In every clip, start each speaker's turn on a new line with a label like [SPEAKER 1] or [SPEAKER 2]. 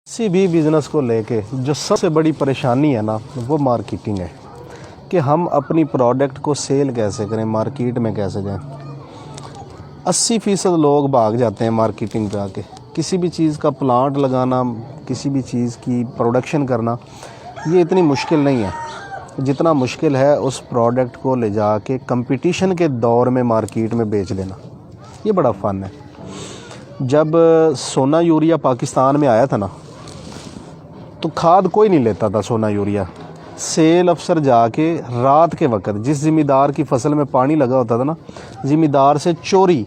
[SPEAKER 1] किसी भी बिज़नेस को लेके जो सबसे बड़ी परेशानी है ना, वो मार्केटिंग है कि हम अपनी प्रोडक्ट को सेल कैसे करें, मार्केट में कैसे जाएं। 80% लोग भाग जाते हैं मार्केटिंग पे आके। किसी भी चीज़ का प्लांट लगाना, किसी भी चीज़ की प्रोडक्शन करना, ये इतनी मुश्किल नहीं है जितना मुश्किल है उस प्रोडक्ट को ले जाके कंपटीशन के दौर में मार्केट में बेच देना। ये बड़ा फ़न है। जब सोना यूरिया पाकिस्तान में आया था ना, तो खाद कोई नहीं लेता था सोना यूरिया। सेल अफसर जाके रात के वक्त जिस ज़िम्मेदार की फसल में पानी लगा होता था ना, ज़िम्मेदार से चोरी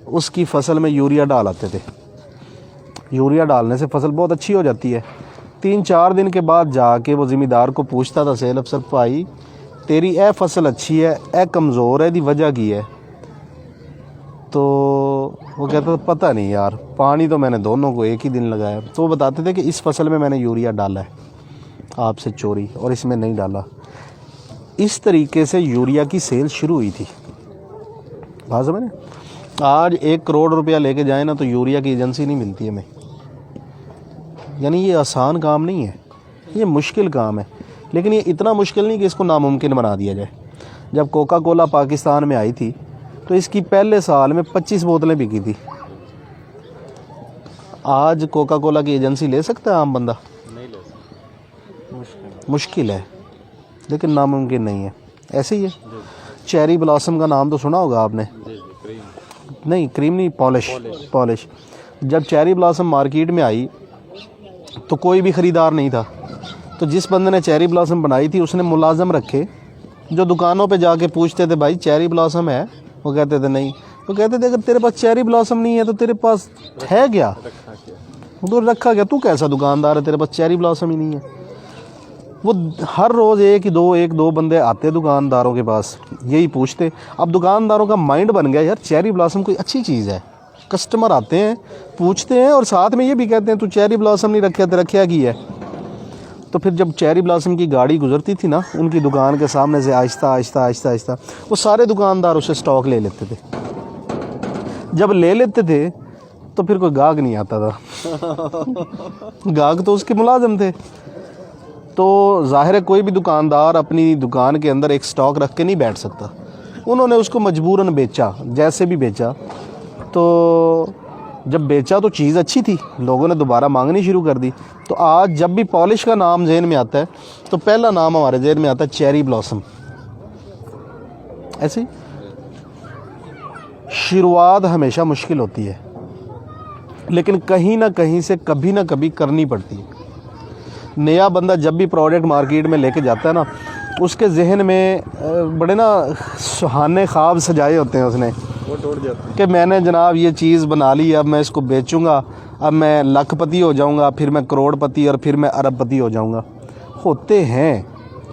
[SPEAKER 1] उसकी फसल में यूरिया डाल आते थे। यूरिया डालने से फसल बहुत अच्छी हो जाती है। 3-4 दिन के बाद जाके वो ज़िम्मेदार को पूछता था सेल अफसर, भाई तेरी ए फसल अच्छी है, ए कमज़ोर है, दी वजह की है? तो वो कहता था पता नहीं यार, पानी तो मैंने दोनों को एक ही दिन लगाया। तो वो बताते थे कि इस फसल में मैंने यूरिया डाला है आपसे चोरी, और इसमें नहीं डाला। इस तरीके से यूरिया की सेल शुरू हुई थी। बात समझ में? आज 1 करोड़ रुपया लेके जाए ना, तो यूरिया की एजेंसी नहीं मिलती हमें। यानी ये आसान काम नहीं है, ये मुश्किल काम है। लेकिन ये इतना मुश्किल नहीं कि इसको नामुमकिन बना दिया जाए। जब कोका कोला पाकिस्तान में आई थी तो इसकी पहले साल में 25 बोतलें बिकी थी। आज कोका कोला की एजेंसी ले सकता है आम बंदा?
[SPEAKER 2] नहीं ले सकता,
[SPEAKER 1] मुश्किल है, लेकिन नामुमकिन नहीं है। ऐसे ही है। चेरी ब्लॉसम का नाम तो सुना होगा आपने?
[SPEAKER 2] क्रीम
[SPEAKER 1] नहीं, क्रीम नहीं, पॉलिश। जब चेरी ब्लॉसम मार्केट में आई तो कोई भी ख़रीदार नहीं था। तो जिस बंदे ने चेरी ब्लॉसम बनाई थी उसने मुलाजम रखे जो दुकानों पे जाके पूछते थे, भाई चेरी ब्लॉसम है? वो कहते थे नहीं। वो कहते थे अगर तेरे पास चेरी ब्लॉसम नहीं है तो तेरे पास है क्या? तो रखा क्या? तू कैसा दुकानदार है, तेरे पास चेरी ब्लॉसम ही नहीं है। वो हर रोज़ एक दो बंदे आते दुकानदारों के पास, यही पूछते। अब दुकानदारों का माइंड बन गया, यार चेरी ब्लॉसम कोई अच्छी चीज़ है। कस्टमर आते हैं, पूछते हैं, और साथ में ये भी कहते हैं तू चेरी ब्लॉसम नहीं रखा, तेरा क्या की है? तो फिर जब चेरी ब्लॉसम की गाड़ी गुजरती थी ना उनकी दुकान के सामने से, आहिस्ता आहिस्ता वो सारे दुकानदार उससे स्टॉक ले लेते थे। जब ले लेते थे तो फिर कोई गाहक नहीं आता था। गाहक तो उसके मुलाजिम थे। तो जाहिर है कोई भी दुकानदार अपनी दुकान के अंदर एक स्टॉक रख के नहीं बैठ सकता। उन्होंने उसको मजबूरन बेचा, जैसे भी बेचा। तो जब बेचा तो चीज़ अच्छी थी, लोगों ने दोबारा मांगनी शुरू कर दी। तो आज जब भी पॉलिश का नाम जहन में आता है तो पहला नाम हमारे जहन में आता है चेरी ब्लॉसम। ऐसे ही शुरुआत हमेशा मुश्किल होती है, लेकिन कहीं ना कहीं से कभी ना कभी करनी पड़ती है। नया बंदा जब भी प्रोडक्ट मार्केट में लेके जाता है ना, उसके जहन में बड़े ना सुहाने ख्वाब सजाए होते हैं उसने,
[SPEAKER 2] वो टूट जाते हैं
[SPEAKER 1] कि मैंने जनाब ये चीज़ बना ली, अब मैं इसको बेचूंगा, अब मैं लखपति हो जाऊंगा, फिर मैं करोड़पति, और फिर मैं अरबपति हो जाऊंगा। होते हैं,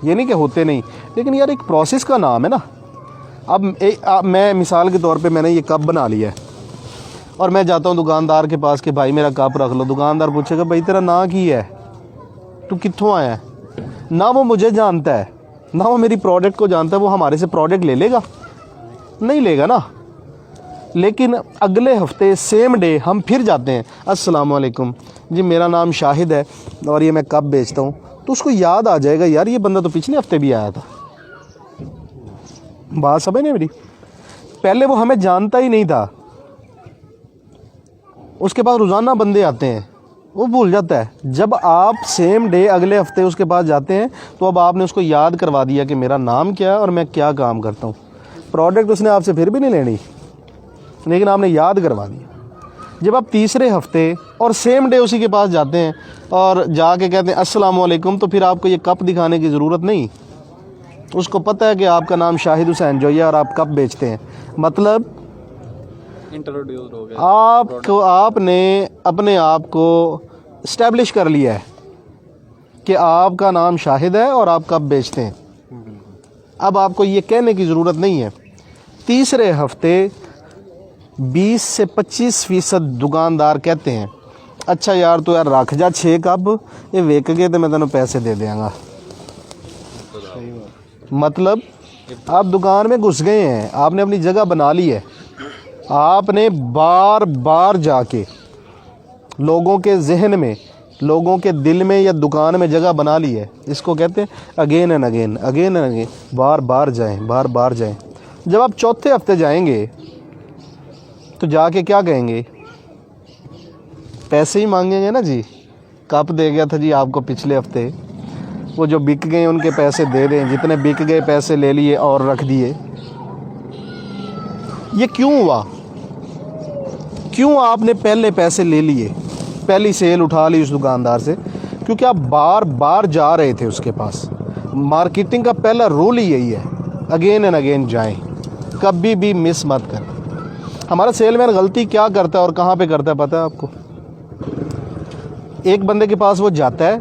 [SPEAKER 1] ये नहीं कि होते नहीं, लेकिन यार एक प्रोसेस का नाम है ना। अब मैं मिसाल के तौर पे मैंने ये कप बना लिया है और मैं जाता हूँ दुकानदार के पास कि भाई मेरा कप रख लो। दुकानदार पूछेगा भाई तेरा नाम की है, तू कित्थों आया है? ना वो मुझे जानता है, ना वो मेरी प्रोडक्ट को जानता है। वो हमारे से प्रोडक्ट ले लेगा? नहीं लेगा ना। लेकिन अगले हफ्ते सेम डे हम फिर जाते हैं, अस्सलाम वालेकुम जी, मेरा नाम शाहिद है और ये मैं कप बेचता हूँ। तो उसको याद आ जाएगा, यार ये बंदा तो पिछले हफ्ते भी आया था। बात समझ नहीं मेरी? पहले वो हमें जानता ही नहीं था, उसके पास रोज़ाना बंदे आते हैं, वो भूल जाता है। जब आप सेम डे अगले हफ्ते उसके पास जाते हैं तो अब आपने उसको याद करवा दिया कि मेरा नाम क्या है और मैं क्या काम करता हूँ। प्रोडक्ट उसने आपसे फिर भी नहीं लेनी, लेकिन आपने याद करवा दिया। जब आप तीसरे हफ्ते और सेम डे उसी के पास जाते हैं और जाके कहते हैं अस्सलाम वालेकुम, तो फिर आपको ये कप दिखाने की ज़रूरत नहीं। उसको पता है कि आपका नाम शाहिद हुसैन जोई है और आप कप बेचते हैं। मतलब
[SPEAKER 2] इंट्रोड्यूस हो गया,
[SPEAKER 1] आपने अपने आप को इस्टेब्लिश कर लिया है कि आपका नाम शाहिद है और आप कप बेचते हैं। अब आपको ये कहने की ज़रूरत नहीं है। तीसरे हफ्ते 20 से 25% दुकानदार कहते हैं अच्छा यार तो यार रख जा 6 कप, ये वेक गए तो मैं तेनों पैसे दे देंगा। मतलब आप दुकान में घुस गए हैं, आपने अपनी जगह बना ली है, आपने बार बार जाके लोगों के जहन में लोगों के दिल में या दुकान में जगह बना ली है। इसको कहते हैं again and again, again and again, बार बार जाएं, बार बार जाएं। जब आप चौथे हफ्ते जाएंगे तो जाके क्या कहेंगे? पैसे ही मांगेंगे ना जी। कप दे गया था जी आपको पिछले हफ्ते, वो जो बिक गए उनके पैसे दे दें, जितने बिक गए पैसे ले लिए और रख दिए। ये क्यों हुआ? क्यों आपने पहले पैसे ले लिए, पहली सेल उठा ली उस दुकानदार से? क्योंकि आप बार बार जा रहे थे उसके पास। मार्केटिंग का पहला रूल ही यही है, अगेन एंड अगेन जाएं, कभी भी मिस मत करें। हमारा सेलमैन गलती क्या करता है और कहाँ पे करता है पता है आपको? एक बंदे के पास वो जाता है,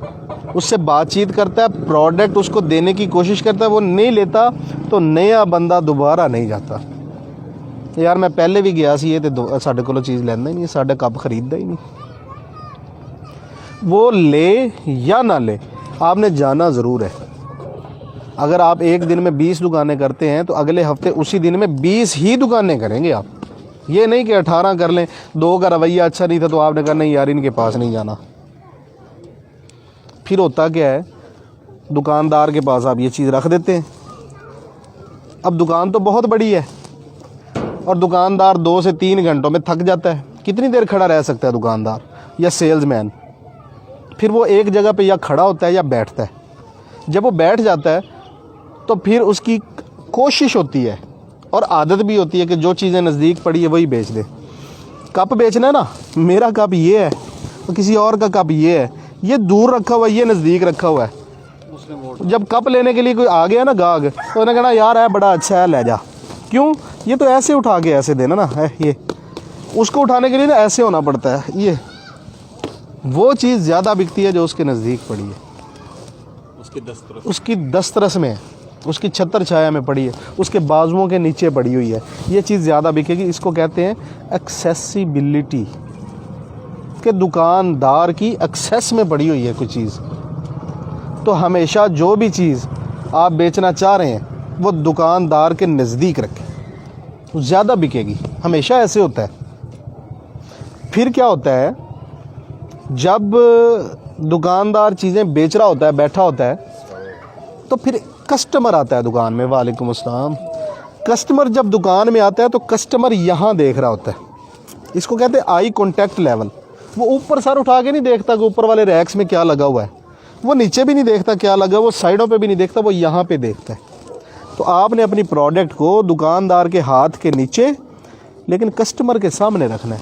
[SPEAKER 1] उससे बातचीत करता है, प्रोडक्ट उसको देने की कोशिश करता है, वो नहीं लेता तो नया बंदा दोबारा नहीं जाता। यार मैं पहले भी गया सी, ये तो साढ़े को चीज़ लेना ही नहीं, साढ़े कप खरीदता ही नहीं। वो ले या ना ले, आपने जाना ज़रूर है। अगर आप एक दिन में 20 दुकानें करते हैं तो अगले हफ्ते उसी दिन में 20 ही दुकानें करेंगे आप। ये नहीं कि 18 कर लें, 2 का रवैया अच्छा नहीं था तो आपने कहा नहीं यार इनके पास नहीं जाना। फिर होता क्या है, दुकानदार के पास आप ये चीज़ रख देते हैं। अब दुकान तो बहुत बड़ी है और दुकानदार 2 से 3 घंटों में थक जाता है। कितनी देर खड़ा रह सकता है दुकानदार या सेल्समैन? फिर वो एक जगह पे या खड़ा होता है या बैठता है। जब वो बैठ जाता है तो फिर उसकी कोशिश होती है और आदत भी होती है कि जो चीज़ें नज़दीक पड़ी है वही बेच दे। कप बेचना है ना, मेरा कप ये है तो किसी और का कप ये है, ये दूर रखा हुआ है, ये नज़दीक रखा हुआ है। जब कप लेने के लिए कोई आ गया ना गाहक, तो उन्हें कहना यार है बड़ा अच्छा है ले जा। क्यों? ये तो ऐसे उठा के ऐसे देना ना है, ये उसको उठाने के लिए ना ऐसे होना पड़ता है। ये वो चीज़ ज़्यादा बिकती है जो उसके नज़दीक पड़ी है, उसकी दस्तरस में है, उसकी छतर छाया में पड़ी है, उसके बाजुओं के नीचे पड़ी हुई है। ये चीज़ ज़्यादा बिकेगी। इसको कहते हैं एक्सेसिबिलिटी, कि दुकानदार की एक्सेस में पड़ी हुई है कोई चीज़। तो हमेशा जो भी चीज़ आप बेचना चाह रहे हैं वो दुकानदार के नज़दीक रखें, ज़्यादा बिकेगी। हमेशा ऐसे होता है। फिर क्या होता है, जब दुकानदार चीज़ें बेच रहा होता है, बैठा होता है, तो फिर कस्टमर आता है दुकान में। वालेकुम अस्सलाम। कस्टमर जब दुकान में आता है तो कस्टमर यहाँ देख रहा होता है। इसको कहते हैं आई कॉन्टैक्ट लेवल। वो ऊपर सर उठा के नहीं देखता कि ऊपर वाले रैक्स में क्या लगा हुआ है, वो नीचे भी नहीं देखता क्या लगा, वो साइडों पे भी नहीं देखता, वो यहाँ पे देखता है। तो आपने अपनी प्रोडक्ट को दुकानदार के हाथ के नीचे लेकिन कस्टमर के सामने रखना है।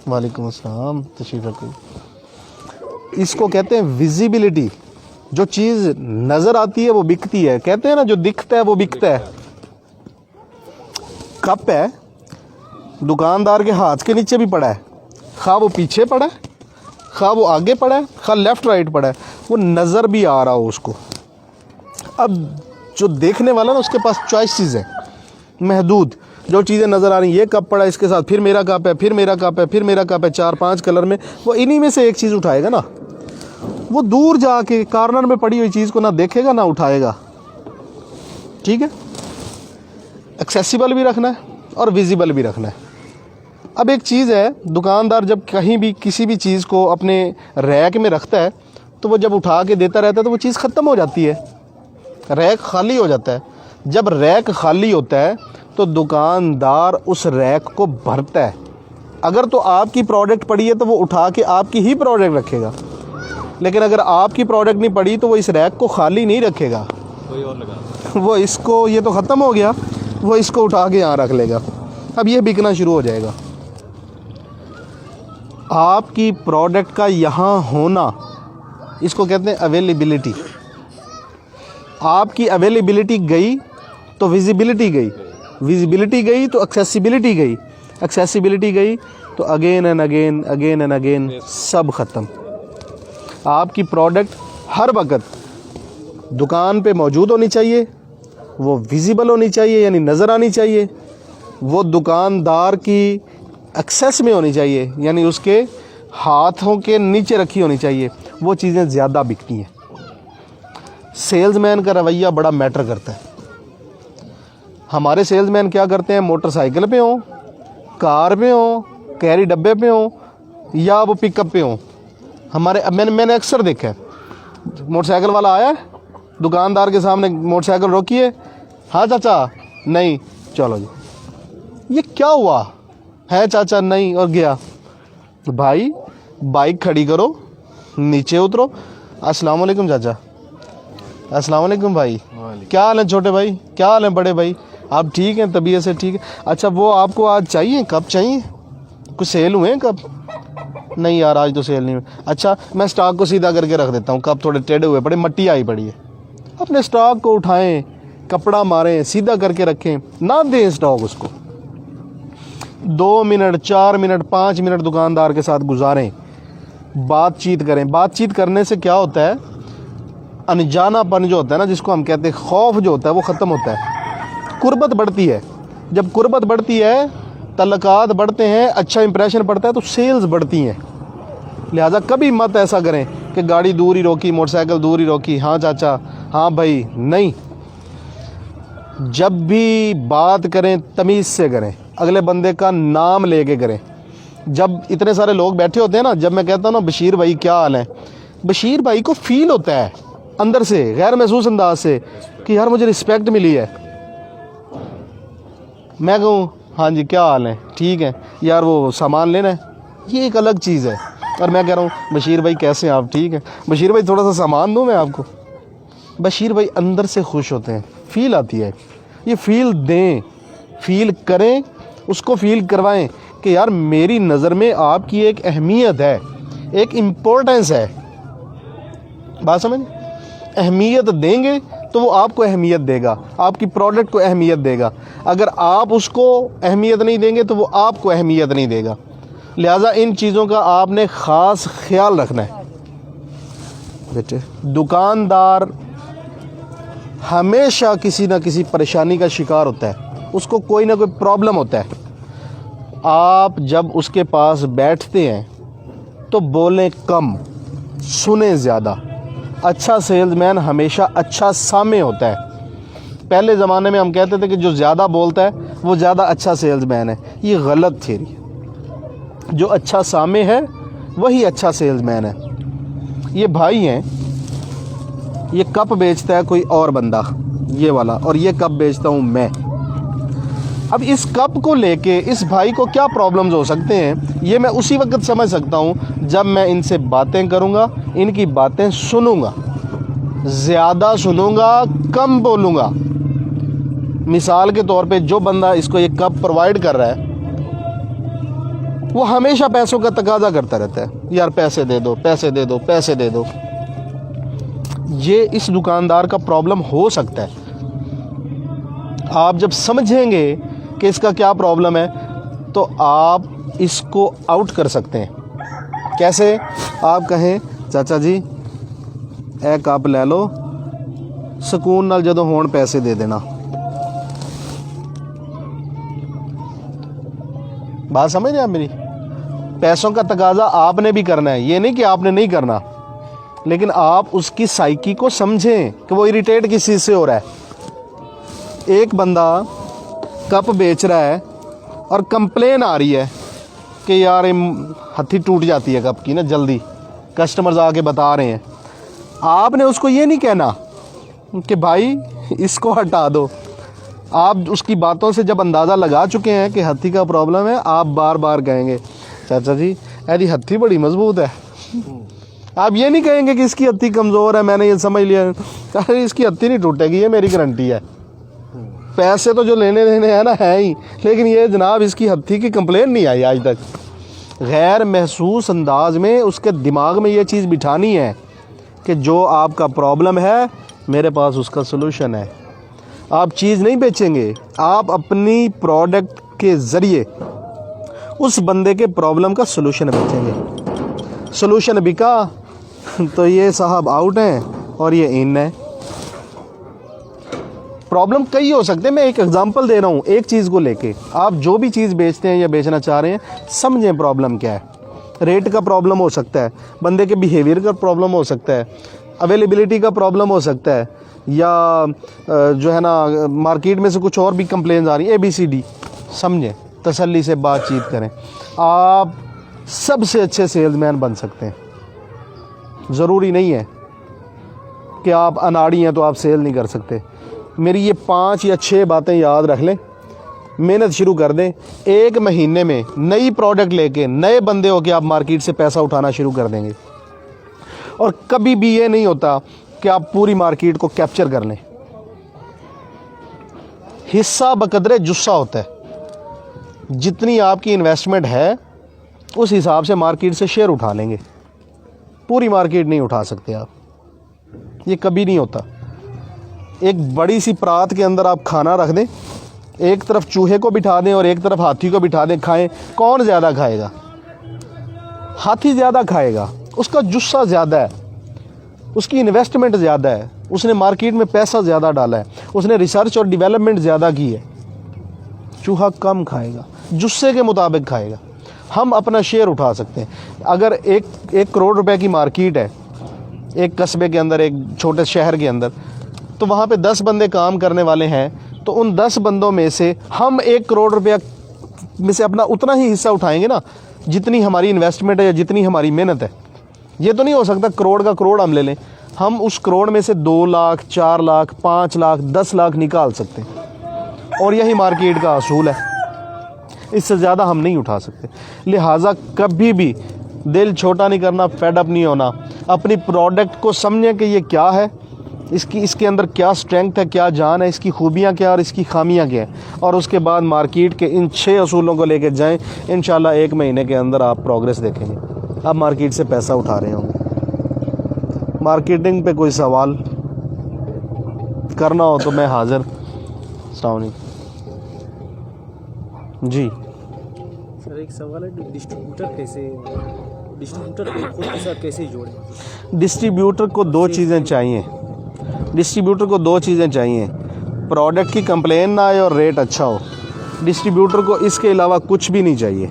[SPEAKER 1] वालेकुम अस्सलाम, तशरीफ़ रखिए। इसको कहते हैं विजिबिलिटी। जो चीज़ नज़र आती है वो बिकती है। कहते हैं ना जो दिखता है वो बिकता है। कप है, दुकानदार के हाथ के नीचे भी पड़ा है, खा वो पीछे पड़ा है, खा वो आगे पड़ा है, खा लेफ़्ट राइट पड़ा है, वो नज़र भी आ रहा हो उसको। अब जो देखने वाला ना उसके पास चॉइसेस है महदूद। जो चीज़ें नज़र आ रही, ये कप पड़ा है इसके साथ, फिर मेरा कप है, फिर मेरा कप है, फिर मेरा कप है, 4-5 कलर में, वो इन्हीं में से एक चीज़ उठाएगा ना। वो दूर जाके कॉर्नर में पड़ी हुई चीज़ को ना देखेगा ना उठाएगा। ठीक है, एक्सेसिबल भी रखना है और विजिबल भी रखना है। अब एक चीज़ है, दुकानदार जब कहीं भी किसी भी चीज़ को अपने रैक में रखता है तो वो जब उठा के देता रहता है तो वो चीज़ ख़त्म हो जाती है, रैक खाली हो जाता है। जब रैक खाली होता है तो दुकानदार उस रैक को भरता है। अगर तो आपकी प्रोडक्ट पड़ी है तो वो उठा के आपकी ही प्रोडक्ट रखेगा, लेकिन अगर आपकी प्रोडक्ट नहीं पड़ी तो वो इस रैक को खाली नहीं रखेगा,
[SPEAKER 2] कोई और लगा,
[SPEAKER 1] वो इसको, ये तो ख़त्म हो गया, वो इसको उठा के यहाँ रख लेगा। अब ये बिकना शुरू हो जाएगा। आपकी प्रोडक्ट का यहाँ होना, इसको कहते हैं अवेलेबिलिटी। आपकी अवेलेबिलिटी गई तो विजिबिलिटी गई, विजिबिलिटी गई तो एक्सेसिबिलिटी गई, एक्सेसिबिलिटी गई तो again and again, again and again सब ख़त्म। आपकी प्रोडक्ट हर वक्त दुकान पे मौजूद होनी चाहिए, वो विजिबल होनी चाहिए यानी नज़र आनी चाहिए, वो दुकानदार की एक्सेस में होनी चाहिए यानी उसके हाथों के नीचे रखी होनी चाहिए। वो चीज़ें ज़्यादा बिकती हैं। सेल्समैन का रवैया बड़ा मैटर करता है। हमारे सेल्समैन क्या करते हैं, मोटरसाइकिल पे हो, कार पे हो, कैरी डब्बे पे हो या वो पिकअप पे हो, हमारे अब मैंने अक्सर देखा है, मोटरसाइकिल वाला आया दुकानदार के सामने, मोटरसाइकिल रोकी है, हाँ चाचा नहीं, चलो जी, ये क्या हुआ है चाचा नहीं, और गया। तो भाई बाइक खड़ी करो, नीचे उतरो, अस्सलाम वालेकुम चाचा, अस्सलाम वालेकुम भाई, क्या हाल है छोटे भाई, क्या हाल है बड़े भाई, आप ठीक हैं, तबीयत से ठीक है, अच्छा वो आपको आज चाहिए, कब चाहिए, कुछ सेल हुए हैं कब, नहीं यार आज तो सेल नहीं हुई, अच्छा मैं स्टॉक को सीधा करके रख देता हूँ, कब थोड़े टेढ़े हुए पड़े, मट्टी आई पड़ी है, अपने स्टॉक को उठाएं, कपड़ा मारें, सीधा करके रखें, ना दें स्टॉक उसको। 2 मिनट 4 मिनट 5 मिनट दुकानदार के साथ गुजारें, बातचीत करें। बातचीत करने से क्या होता है, अनजानापन जो होता है ना, जिसको हम कहते हैं खौफ जो होता है, वो ख़त्म होता है, कुर्बत बढ़ती है। जब कुर्बत बढ़ती है, तल्लुकात बढ़ते हैं, अच्छा इंप्रेशन पड़ता है, तो सेल्स बढ़ती हैं। लिहाजा कभी मत ऐसा करें कि गाड़ी दूर ही रोकी, मोटरसाइकिल दूर ही रोकी, हाँ चाचा, हाँ भाई, नहीं। जब भी बात करें तमीज़ से करें, अगले बंदे का नाम लेके करें। जब इतने सारे लोग बैठे होते हैं ना, जब मैं कहता हूँ ना बशीर भाई क्या हाल है, बशीर भाई को फील होता है अंदर से, गैर महसूस अंदाज से, कि यार मुझे रिस्पेक्ट मिली है। मैं कहूँ हाँ जी क्या हाल है, ठीक है यार, वो सामान लेना है, ये एक अलग चीज़ है। और मैं कह रहा हूँ बशीर भाई कैसे हैं आप, ठीक है बशीर भाई, थोड़ा सा सामान दूँ मैं आपको। बशीर भाई अंदर से खुश होते हैं, फील आती है। ये फील दें, फील करें, उसको फील करवाएं कि यार मेरी नज़र में आपकी एक अहमियत है, एक इम्पोर्टेंस है। बात समझ, अहमियत देंगे तो वो आपको अहमियत देगा, आपकी प्रोडक्ट को अहमियत देगा। अगर आप उसको अहमियत नहीं देंगे तो वो आपको अहमियत नहीं देगा। लिहाजा इन चीज़ों का आपने ख़ास ख्याल रखना है बेटे। दुकानदार हमेशा किसी ना किसी परेशानी का शिकार होता है, उसको कोई ना कोई प्रॉब्लम होता है। आप जब उसके पास बैठते हैं तो बोलें कम, सुने ज़्यादा। अच्छा सेल्समैन हमेशा अच्छा सामे होता है। पहले ज़माने में हम कहते थे कि जो ज़्यादा बोलता है वो ज़्यादा अच्छा सेल्समैन है। ये गलत थ्योरी है। जो अच्छा सामे है वही अच्छा सेल्समैन है। ये भाई हैं, ये कप बेचता है कोई और बंदा, ये वाला, और ये कप बेचता हूँ मैं। अब इस कप को लेके इस भाई को क्या प्रॉब्लम्स हो सकते हैं, ये मैं उसी वक्त समझ सकता हूँ जब मैं इनसे बातें करूँगा, इनकी बातें सुनूँगा, ज़्यादा सुनूँगा, कम बोलूँगा। मिसाल के तौर पे जो बंदा इसको ये कप प्रोवाइड कर रहा है वो हमेशा पैसों का तकाजा करता रहता है, यार पैसे दे दो, पैसे दे दो, पैसे दे दो। ये इस दुकानदार का प्रॉब्लम हो सकता है। आप जब समझेंगे कि इसका क्या प्रॉब्लम है तो आप इसको आउट कर सकते हैं। कैसे? आप कहें चाचा जी ए कप ले लो, सुकून नाल जदों होण पैसे दे देना। बात समझ रहे हैं आप मेरी? पैसों का तकाजा आपने भी करना है, ये नहीं कि आपने नहीं करना, लेकिन आप उसकी साइकी को समझें कि वो इरिटेट किस चीज़ से हो रहा है। एक बंदा कप बेच रहा है और कंप्लेन आ रही है कि यार हथी टूट जाती है कप की ना जल्दी, कस्टमर्स आके बता रहे हैं। आपने उसको ये नहीं कहना कि भाई इसको हटा दो। आप उसकी बातों से जब अंदाज़ा लगा चुके हैं कि हथी का प्रॉब्लम है, आप बार बार कहेंगे चाचा जी यदि हथी बड़ी मजबूत है। आप ये नहीं कहेंगे कि इसकी हथी कमज़ोर है, मैंने ये समझ लिया, अरे इसकी हथी नहीं टूटेगी, ये मेरी गारंटी है। पैसे तो जो लेने देने हैं ना है ही, लेकिन ये जनाब इसकी हथी की कंप्लेन नहीं आई आज तक। गैर महसूस अंदाज में उसके दिमाग में ये चीज़ बिठानी है कि जो आपका प्रॉब्लम है मेरे पास उसका सलूशन है। आप चीज़ नहीं बेचेंगे, आप अपनी प्रोडक्ट के ज़रिए उस बंदे के प्रॉब्लम का सलूशन बेचेंगे। सलूशन बिका तो ये साहब आउट हैं और ये इन है। प्रॉब्लम कई हो सकते हैं, मैं एक एग्जांपल दे रहा हूँ एक चीज़ को लेके। आप जो भी चीज़ बेचते हैं या बेचना चाह रहे हैं, समझें प्रॉब्लम क्या है। रेट का प्रॉब्लम हो सकता है, बंदे के बिहेवियर का प्रॉब्लम हो सकता है, अवेलेबिलिटी का प्रॉब्लम हो सकता है, या जो है ना मार्केट में से कुछ और भी कंप्लेंट्स आ रही हैं। ABCD समझें, तसल्ली से बातचीत करें, आप सबसे अच्छे सेल्समैन बन सकते हैं। ज़रूरी नहीं है कि आप अनाड़ी हैं तो आप सेल नहीं कर सकते। मेरी ये 5 या 6 बातें याद रख लें, मेहनत शुरू कर दें। 1 महीने में नई प्रोडक्ट लेके नए बंदे हो के आप मार्केट से पैसा उठाना शुरू कर देंगे। और कभी भी ये नहीं होता कि आप पूरी मार्केट को कैप्चर कर लें। हिस्सा बकदरे जुस्सा होता है। जितनी आपकी इन्वेस्टमेंट है उस हिसाब से मार्केट से शेयर उठा लेंगे। पूरी मार्केट नहीं उठा सकते आप, ये कभी नहीं होता। एक बड़ी सी परात के अंदर आप खाना रख दें, एक तरफ चूहे को बिठा दें और एक तरफ हाथी को बिठा दें, खाएं, कौन ज़्यादा खाएगा? हाथी ज़्यादा खाएगा, उसका जुस्सा ज़्यादा है, उसकी इन्वेस्टमेंट ज़्यादा है, उसने मार्केट में पैसा ज़्यादा डाला है, उसने रिसर्च और डेवलपमेंट ज़्यादा की है। चूहा कम खाएगा, जुस्से के मुताबिक खाएगा। हम अपना शेयर उठा सकते हैं। अगर 1 करोड़ रुपए की मार्केट है एक कस्बे के अंदर, एक छोटे शहर के अंदर, तो वहाँ पे 10 बंदे काम करने वाले हैं, तो उन 10 बंदों में से हम 1 करोड़ रुपया में से अपना उतना ही हिस्सा उठाएंगे ना जितनी हमारी इन्वेस्टमेंट है या जितनी हमारी मेहनत है। ये तो नहीं हो सकता करोड़ का करोड़ हम ले लें। हम उस करोड़ में से 2 लाख, 4 लाख, 5 लाख, 10 लाख निकाल सकते हैं, और यही मार्केट का असूल है। इससे ज़्यादा हम नहीं उठा सकते। लिहाजा कभी भी दिल छोटा नहीं करना, फेड अप नहीं होना। अपनी प्रोडक्ट को समझें कि ये क्या है, इसके अंदर क्या स्ट्रेंथ है, क्या जान है, इसकी खूबियाँ क्या और इसकी खामियाँ क्या हैं, और उसके बाद मार्केट के इन 6 असूलों को लेकर जाएं। इंशाल्लाह 1 महीने के अंदर आप प्रोग्रेस देखेंगे, आप मार्केट से पैसा उठा रहे होंगे। मार्केटिंग पे कोई सवाल करना हो तो मैं हाज़िर। अस्सलाम वालेकुम जी।
[SPEAKER 3] सर एक सवाल है, डिस्ट्रीब्यूटर को के साथ कैसे जोड़ें?
[SPEAKER 1] डिस्ट्रीब्यूटर को 2 चीज़ें चाहिए। डिस्ट्रीब्यूटर को 2 चीज़ें चाहिए, प्रोडक्ट की कंप्लेन ना आए और रेट अच्छा हो। डिस्ट्रीब्यूटर को इसके अलावा कुछ भी नहीं चाहिए।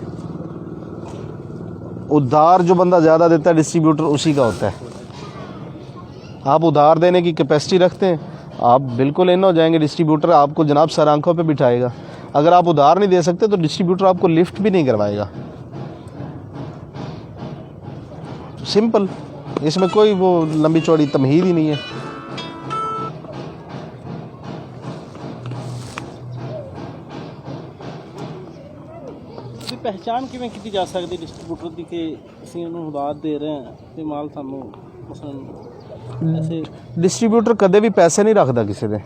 [SPEAKER 1] उधार जो बंदा ज़्यादा देता है डिस्ट्रीब्यूटर उसी का होता है। आप उधार देने की कैपेसिटी रखते हैं, आप बिल्कुल इन हो जाएंगे, डिस्ट्रीब्यूटर आपको जनाब सर आंखों पे बिठाएगा। अगर आप उधार नहीं दे सकते तो डिस्ट्रीब्यूटर आपको लिफ्ट भी नहीं करवाएगा। सिंपल, इसमें कोई वो लंबी चौड़ी तमहीद ही नहीं है।
[SPEAKER 3] पहचान किवें की जा सकती डिस्ट्रीब्यूटर की कि ਅਸੀਂ ਉਹਨੂੰ ਉਧਾਰ ਦੇ ਰਹੇ ਹਾਂ ਤੇ ਮਾਲ ਸਾਨੂੰ ਮਸਲਨ ऐसे
[SPEAKER 1] डिस्ट्रीब्यूटर कदे भी पैसे नहीं रखता किसी दे।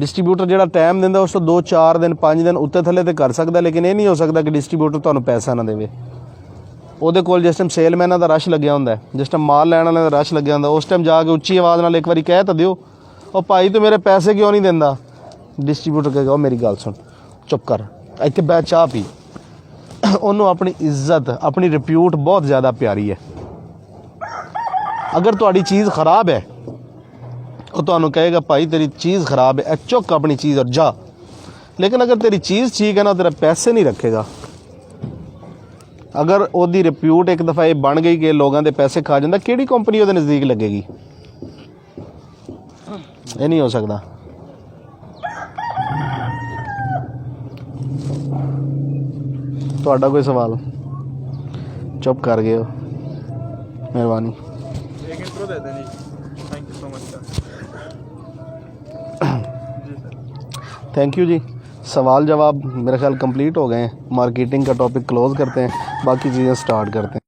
[SPEAKER 1] डिस्ट्रीब्यूटर ਜਿਹੜਾ ਟਾਈਮ ਦਿੰਦਾ ਉਸ ਤੋਂ 2-4 ਦਿਨ 5 ਦਿਨ ਉੱਤੇ ਥੱਲੇ ਤੇ ਕਰ ਸਕਦਾ, ਲੇਕਿਨ ਇਹ ਨਹੀਂ ਹੋ ਸਕਦਾ ਕਿ ਡਿਸਟ੍ਰੀਬਿਊਟਰ ਤੁਹਾਨੂੰ ਪੈਸਾ ਨਾ ਦੇਵੇ। ਉਹਦੇ ਕੋਲ ਜਿਸ ਟਾਈਮ ਸੇਲਮੈਨਾਂ ਦਾ ਰਸ਼ ਲੱਗਿਆ ਹੁੰਦਾ, ਜਿਸ ਟਾਈਮ ਮਾਲ ਲੈਣ ਵਾਲਿਆਂ ਦਾ ਰਸ਼ ਲੱਗਿਆ ਹੁੰਦਾ, ਉਸ ਟਾਈਮ ਜਾ ਕੇ ਉੱਚੀ ਆਵਾਜ਼ ਨਾਲ ਇੱਕ ਵਾਰੀ ਕਹਿ ਤਾਂ ਦਿਓ, ਉਹ ਭਾਈ ਤੂੰ ਮੇਰੇ ਪੈਸੇ ਕਿਉਂ ਨਹੀਂ ਦਿੰਦਾ? ਡਿਸਟ੍ਰੀਬਿਊਟਰ ਕਹੇਗਾ ਉਹ ਮੇਰੀ ਗੱਲ ਸੁਣ, ਚੁੱਪ ਕਰ, ਇੱਥੇ ਬਹਿ ਚਾਹ ਪੀ। ਉਹਨੂੰ ਆਪਣੀ ਇੱਜ਼ਤ, ਆਪਣੀ ਰਿਪਿਊਟ ਬਹੁਤ ਜ਼ਿਆਦਾ ਪਿਆਰੀ ਹੈ। अगर ਤੁਹਾਡੀ चीज़ ख़राब है वो ਤੁਹਾਨੂੰ कहेगा भाई तेरी चीज़ ख़राब है, चुक अपनी चीज़ और जा। लेकिन अगर तेरी चीज़ ठीक है ना, तेरा पैसे नहीं रखेगा। अगर ਉਹਦੀ ਰਿਪਿਊਟ एक दफ़ा ये बन गई कि लोगों के पैसे खा जाता, ਕਿਹੜੀ कंपनी ਉਹਦੇ नज़दीक लगेगी? ये नहीं हो सकता। ਤੁਹਾਡਾ कोई सवाल? चुप कर गए हो, मेहरबानी।
[SPEAKER 2] एक इंट्रो दे दें जी। Thank you so much sir. जी सर,
[SPEAKER 1] थैंक यू जी। सवाल जवाब मेरा ख्याल कंप्लीट हो गए हैं। मार्केटिंग का टॉपिक क्लोज़ करते हैं, बाकी चीज़ें स्टार्ट करते हैं।